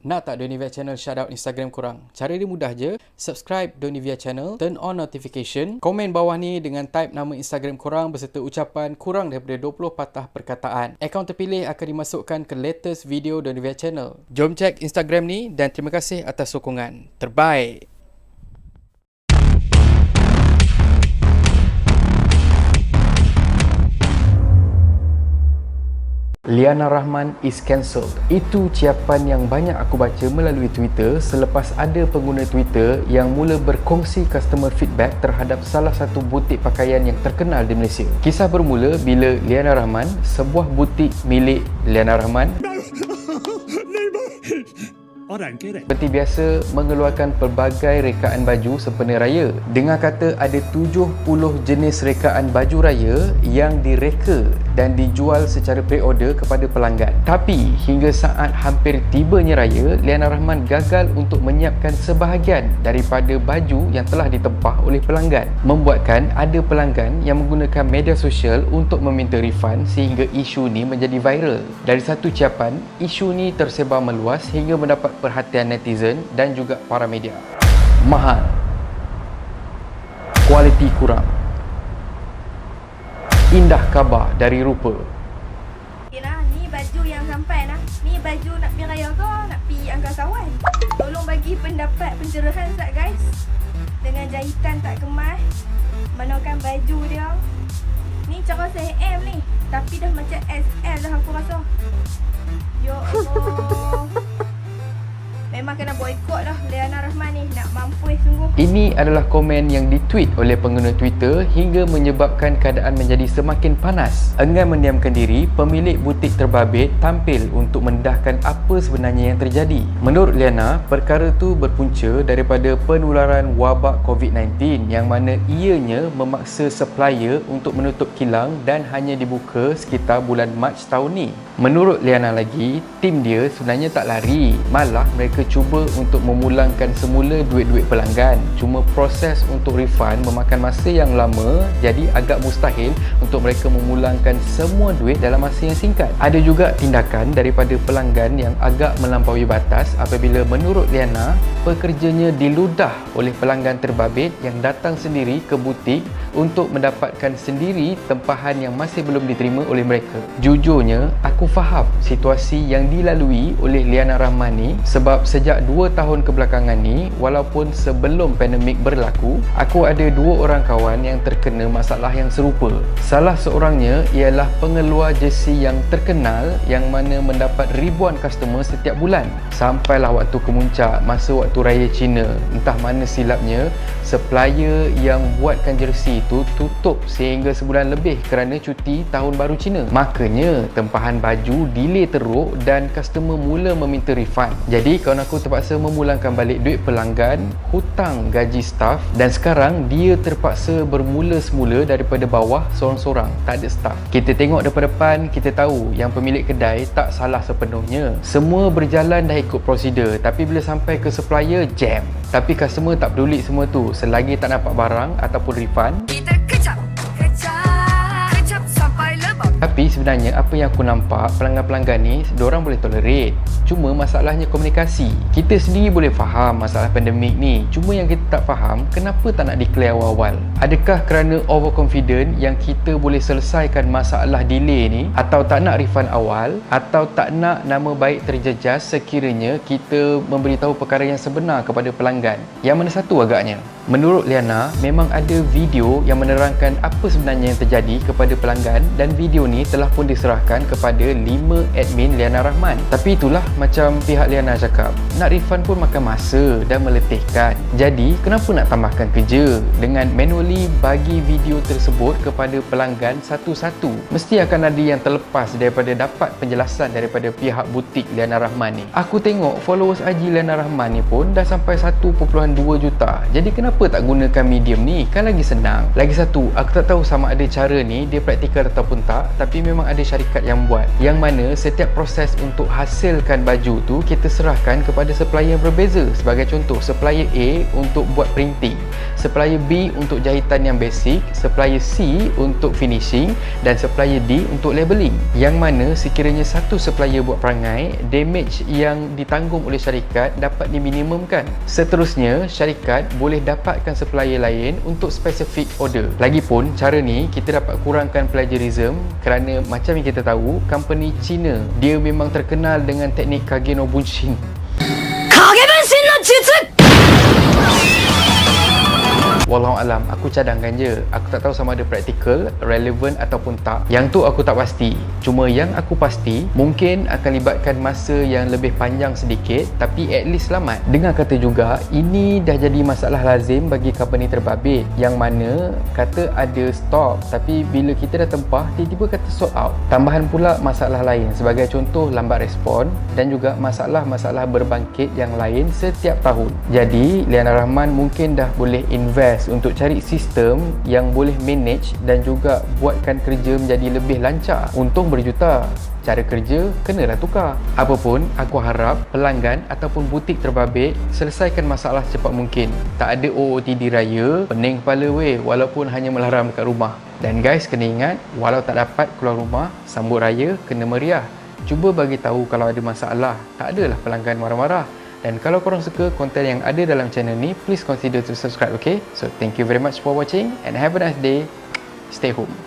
Nak tak Donivia Channel shoutout Instagram korang? Cara dia mudah je. Subscribe Donivia Channel, turn on notification, komen bawah ni dengan type nama Instagram korang beserta ucapan kurang daripada 20 patah perkataan. Akaun terpilih akan dimasukkan ke latest video Donivia Channel. Jom cek Instagram ni dan terima kasih atas sokongan. Terbaik! Liana Rahman is cancelled. Itu ciapan yang banyak aku baca melalui Twitter selepas ada pengguna Twitter yang mula berkongsi customer feedback terhadap salah satu butik pakaian yang terkenal di Malaysia. Kisah bermula bila Liana Rahman, sebuah butik milik Liana Rahman, orang keren. seperti biasa mengeluarkan pelbagai rekaan baju sempena raya. Dengar kata ada 70 jenis rekaan baju raya yang direka dan dijual secara pre-order kepada pelanggan. Tapi hingga saat hampir tibanya raya, Liana Rahman gagal untuk menyiapkan sebahagian daripada baju yang telah ditempah oleh pelanggan, membuatkan ada pelanggan yang menggunakan media sosial untuk meminta refund sehingga isu ni menjadi viral. Dari satu ciapan, isu ni tersebar meluas hingga mendapat perhatian netizen dan juga para media. Mahal, kualiti kurang, indah khabar dari rupa. Okay lah, ni baju yang sampai lah. Ni baju nak pergi raya ke nak pergi angkasawan. Tolong bagi pendapat pencerahan sekejap guys. Dengan jahitan tak kemas, manakan baju dia. Ni cara saya M ni, tapi dah macam SL dah aku rasa. Ya Allah. Memang kena boykot lah Liana Rahman ni. Nak mampus sungguh. Ini adalah komen yang ditweet oleh pengguna Twitter hingga menyebabkan keadaan menjadi semakin panas. Enggan mendiamkan diri, pemilik butik terbabit tampil untuk mendedahkan apa sebenarnya yang terjadi. Menurut Liana, perkara tu berpunca daripada penularan wabak COVID-19 yang mana ianya memaksa supplier untuk menutup kilang dan hanya dibuka sekitar bulan Mac tahun ni. Menurut Liana lagi, tim dia sebenarnya tak lari, malah mereka cuba untuk memulangkan semula duit-duit pelanggan. Cuma proses untuk refund memakan masa yang lama, jadi agak mustahil untuk mereka memulangkan semua duit dalam masa yang singkat. Ada juga tindakan daripada pelanggan yang agak melampaui batas apabila menurut Liana, pekerjanya diludah oleh pelanggan terbabit yang datang sendiri ke butik untuk mendapatkan sendiri tempahan yang masih belum diterima oleh mereka. Jujurnya, aku faham situasi yang dilalui oleh Liana Rahman ni sebab sejak 2 tahun kebelakangan ni, walaupun sebelum pandemik berlaku, aku ada 2 orang kawan yang terkena masalah yang serupa. Salah seorangnya ialah pengeluar jersey yang terkenal yang mana mendapat ribuan customer setiap bulan. Sampailah waktu kemuncak masa waktu raya Cina, entah mana silapnya, supplier yang buatkan jersey itu tutup sehingga sebulan lebih kerana cuti tahun baru Cina. Makanya tempahan baju delay teruk dan customer mula meminta refund. Jadi kawan aku terpaksa memulangkan balik duit pelanggan, hutang gaji staff dan sekarang dia terpaksa bermula semula daripada bawah seorang-seorang, tak ada staff. Kita tengok depan-depan, kita tahu yang pemilik kedai tak salah sepenuhnya. Semua berjalan dah ikut prosedur, tapi bila sampai ke supplier, jam. Tapi customer tak peduli semua tu selagi tak dapat barang ataupun refund. Kita kecap sampai lebam. Tapi sebenarnya apa yang aku nampak, pelanggan-pelanggan ni diorang boleh tolerate. Cuma masalahnya komunikasi. Kita sendiri boleh faham masalah pandemik ni, cuma yang kita tak faham, kenapa tak nak declare awal-awal? Adakah kerana overconfident yang kita boleh selesaikan masalah delay ni, atau tak nak refund awal, atau tak nak nama baik terjejas sekiranya kita memberitahu perkara yang sebenar kepada pelanggan? Yang mana satu agaknya? Menurut Liana, memang ada video yang menerangkan apa sebenarnya yang terjadi kepada pelanggan dan video ni telah pun diserahkan kepada 5 admin Liana Rahman. Tapi itulah macam pihak Liana cakap, nak refund pun makan masa dan meletihkan. Jadi, kenapa nak tambahkan kerja dengan manually bagi video tersebut kepada pelanggan satu-satu? Mesti akan ada yang terlepas daripada dapat penjelasan daripada pihak butik Liana Rahman ni. Aku tengok followers IG Liana Rahman ni pun dah sampai 1.2 juta. Jadi kenapa tak gunakan medium ni? Kan lagi senang. Lagi satu, aku tak tahu sama ada cara ni dia praktikal ataupun tak, tapi memang ada syarikat yang buat, yang mana setiap proses untuk hasilkan baju tu kita serahkan kepada supplier yang berbeza. Sebagai contoh, supplier A untuk buat printing, supplier B untuk jahitan yang basic, supplier C untuk finishing dan supplier D untuk labeling. Yang mana sekiranya satu supplier buat perangai, damage yang ditanggung oleh syarikat dapat diminimumkan. Seterusnya, syarikat boleh dapatkan supplier lain untuk specific order. Lagipun, cara ni kita dapat kurangkan plagiarism kerana macam yang kita tahu, company Cina dia memang terkenal dengan teknik Kage no Bunshin. Wallahualam, aku cadangkan je. Aku tak tahu sama ada praktikal, relevan ataupun tak. Yang tu aku tak pasti. Cuma yang aku pasti, mungkin akan libatkan masa yang lebih panjang sedikit, tapi at least selamat. Dengar kata juga, ini dah jadi masalah lazim bagi company terbabit, yang mana kata ada stok, tapi bila kita dah tempah, tiba-tiba kata sold out. Tambahan pula masalah lain, sebagai contoh lambat respon dan juga masalah-masalah berbangkit yang lain setiap tahun. Jadi, Liana Rahman mungkin dah boleh invest untuk cari sistem yang boleh manage dan juga buatkan kerja menjadi lebih lancar. Untung berjuta, cara kerja kenalah tukar. Apapun, aku harap pelanggan ataupun butik terbabit selesaikan masalah secepat mungkin. Tak ada OOTD raya, pening kepala weh, walaupun hanya melaram dekat rumah. Dan guys, kena ingat, walau tak dapat keluar rumah, sambut raya kena meriah. Cuba bagi tahu kalau ada masalah, tak adalah pelanggan marah-marah. Dan kalau korang suka konten yang ada dalam channel ni, please consider to subscribe, okay? So, thank you very much for watching and have a nice day. Stay home.